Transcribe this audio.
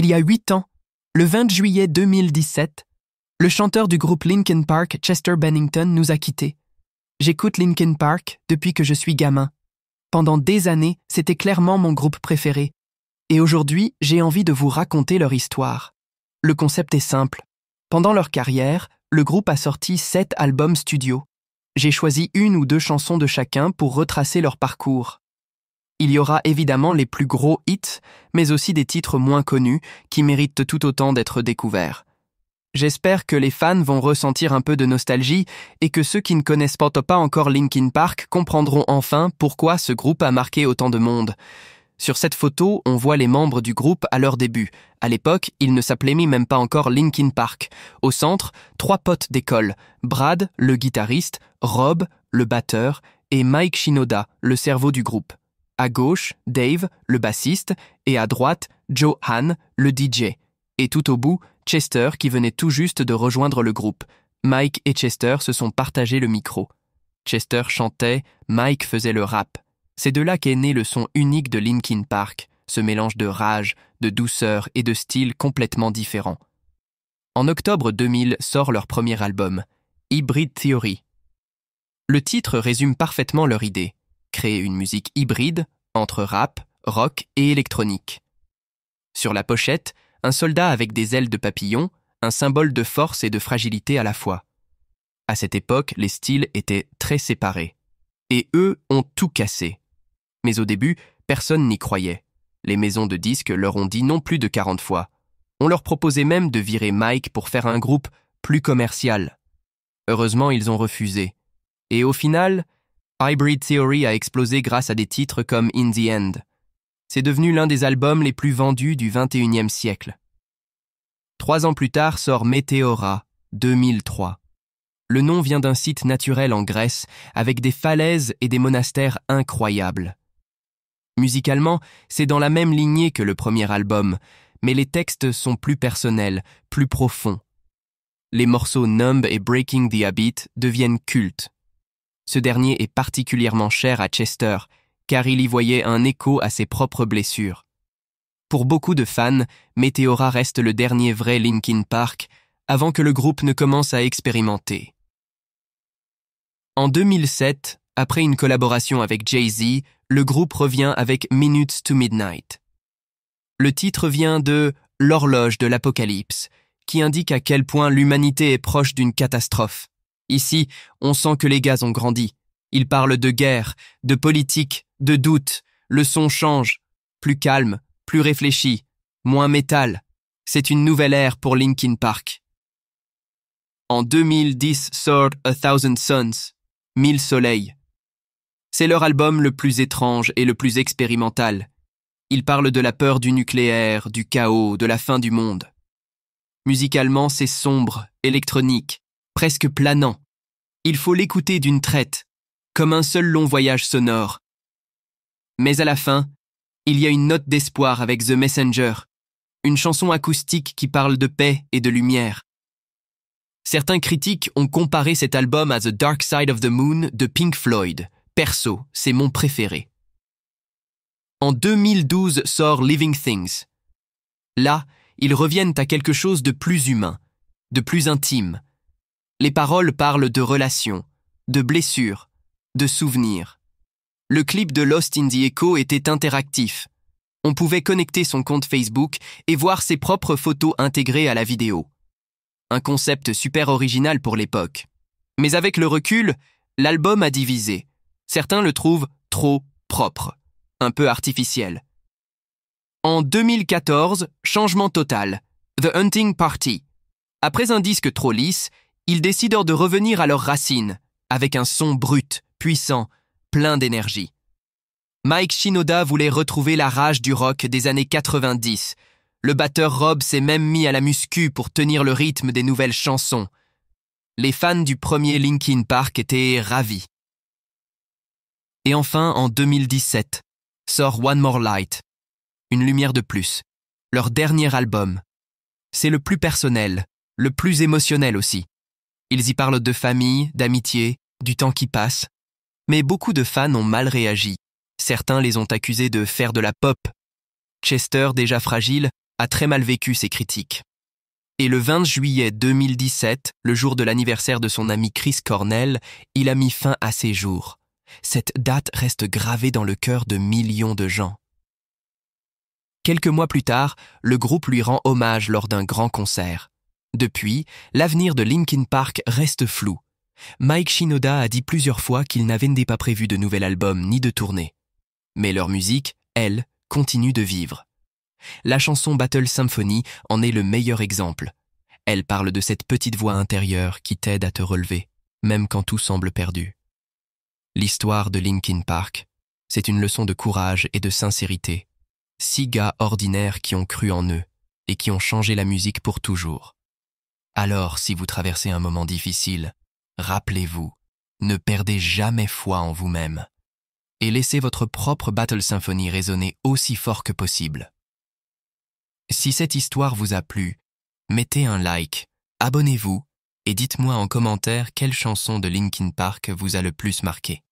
Il y a 8 ans, le 20 juillet 2017, le chanteur du groupe Linkin Park, Chester Bennington, nous a quittés. J'écoute Linkin Park depuis que je suis gamin. Pendant des années, c'était clairement mon groupe préféré. Et aujourd'hui, j'ai envie de vous raconter leur histoire. Le concept est simple. Pendant leur carrière, le groupe a sorti 7 albums studio. J'ai choisi 1 ou 2 chansons de chacun pour retracer leur parcours. Il y aura évidemment les plus gros hits, mais aussi des titres moins connus qui méritent tout autant d'être découverts. J'espère que les fans vont ressentir un peu de nostalgie et que ceux qui ne connaissent pas encore Linkin Park comprendront enfin pourquoi ce groupe a marqué autant de monde. Sur cette photo, on voit les membres du groupe à leur début. À l'époque, ils ne s'appelaient même pas encore Linkin Park. Au centre, 3 potes d'école, Brad, le guitariste, Rob, le batteur, et Mike Shinoda, le cerveau du groupe. À gauche, Dave, le bassiste, et à droite, Joe Hahn, le DJ. Et tout au bout, Chester qui venait tout juste de rejoindre le groupe. Mike et Chester se sont partagés le micro. Chester chantait, Mike faisait le rap. C'est de là qu'est né le son unique de Linkin Park, ce mélange de rage, de douceur et de styles complètement différents. En octobre 2000 sort leur premier album, Hybrid Theory. Le titre résume parfaitement leur idée, créer une musique hybride entre rap, rock et électronique. Sur la pochette, un soldat avec des ailes de papillon, un symbole de force et de fragilité à la fois. À cette époque, les styles étaient très séparés. Et eux ont tout cassé. Mais au début, personne n'y croyait. Les maisons de disques leur ont dit non plus de 40 fois. On leur proposait même de virer Mike pour faire un groupe plus commercial. Heureusement, ils ont refusé. Et au final, Hybrid Theory a explosé grâce à des titres comme In the End. C'est devenu l'un des albums les plus vendus du XXIe siècle. 3 ans plus tard sort Meteora, 2003. Le nom vient d'un site naturel en Grèce avec des falaises et des monastères incroyables. Musicalement, c'est dans la même lignée que le premier album, mais les textes sont plus personnels, plus profonds. Les morceaux Numb et Breaking the Habit deviennent cultes. Ce dernier est particulièrement cher à Chester, car il y voyait un écho à ses propres blessures. Pour beaucoup de fans, Meteora reste le dernier vrai Linkin Park, avant que le groupe ne commence à expérimenter. En 2007, après une collaboration avec Jay-Z, le groupe revient avec Minutes to Midnight. Le titre vient de « L'horloge de l'apocalypse », qui indique à quel point l'humanité est proche d'une catastrophe. Ici, on sent que les gars ont grandi. Ils parlent de guerre, de politique, de doute. Le son change. Plus calme, plus réfléchi, moins métal. C'est une nouvelle ère pour Linkin Park. En 2010 sort A Thousand Suns, 1000 soleils. C'est leur album le plus étrange et le plus expérimental. Ils parlent de la peur du nucléaire, du chaos, de la fin du monde. Musicalement, c'est sombre, électronique, presque planant. Il faut l'écouter d'une traite, comme un seul long voyage sonore. Mais à la fin, il y a une note d'espoir avec The Messenger, une chanson acoustique qui parle de paix et de lumière. Certains critiques ont comparé cet album à The Dark Side of the Moon de Pink Floyd. Perso, c'est mon préféré. En 2012 sort Living Things. Là, ils reviennent à quelque chose de plus humain, de plus intime. Les paroles parlent de relations, de blessures, de souvenirs. Le clip de Lost in the Echo était interactif. On pouvait connecter son compte Facebook et voir ses propres photos intégrées à la vidéo. Un concept super original pour l'époque. Mais avec le recul, l'album a divisé. Certains le trouvent trop propre, un peu artificiel. En 2014, changement total. The Hunting Party. Après un disque trop lisse, ils décident de revenir à leurs racines, avec un son brut, puissant, plein d'énergie. Mike Shinoda voulait retrouver la rage du rock des années 90. Le batteur Rob s'est même mis à la muscu pour tenir le rythme des nouvelles chansons. Les fans du premier Linkin Park étaient ravis. Et enfin, en 2017, sort One More Light, Une lumière de plus, leur dernier album. C'est le plus personnel, le plus émotionnel aussi. Ils y parlent de famille, d'amitié, du temps qui passe. Mais beaucoup de fans ont mal réagi. Certains les ont accusés de faire de la pop. Chester, déjà fragile, a très mal vécu ces critiques. Et le 20 juillet 2017, le jour de l'anniversaire de son ami Chris Cornell, il a mis fin à ses jours. Cette date reste gravée dans le cœur de millions de gens. Quelques mois plus tard, le groupe lui rend hommage lors d'un grand concert. Depuis, l'avenir de Linkin Park reste flou. Mike Shinoda a dit plusieurs fois qu'il n'avait pas prévu de nouvel album ni de tournée. Mais leur musique, elle, continue de vivre. La chanson Battle Symphony en est le meilleur exemple. Elle parle de cette petite voix intérieure qui t'aide à te relever, même quand tout semble perdu. L'histoire de Linkin Park, c'est une leçon de courage et de sincérité. 6 gars ordinaires qui ont cru en eux et qui ont changé la musique pour toujours. Alors, si vous traversez un moment difficile, rappelez-vous, ne perdez jamais foi en vous-même et laissez votre propre Battle Symphony résonner aussi fort que possible. Si cette histoire vous a plu, mettez un like, abonnez-vous et dites-moi en commentaire quelle chanson de Linkin Park vous a le plus marqué.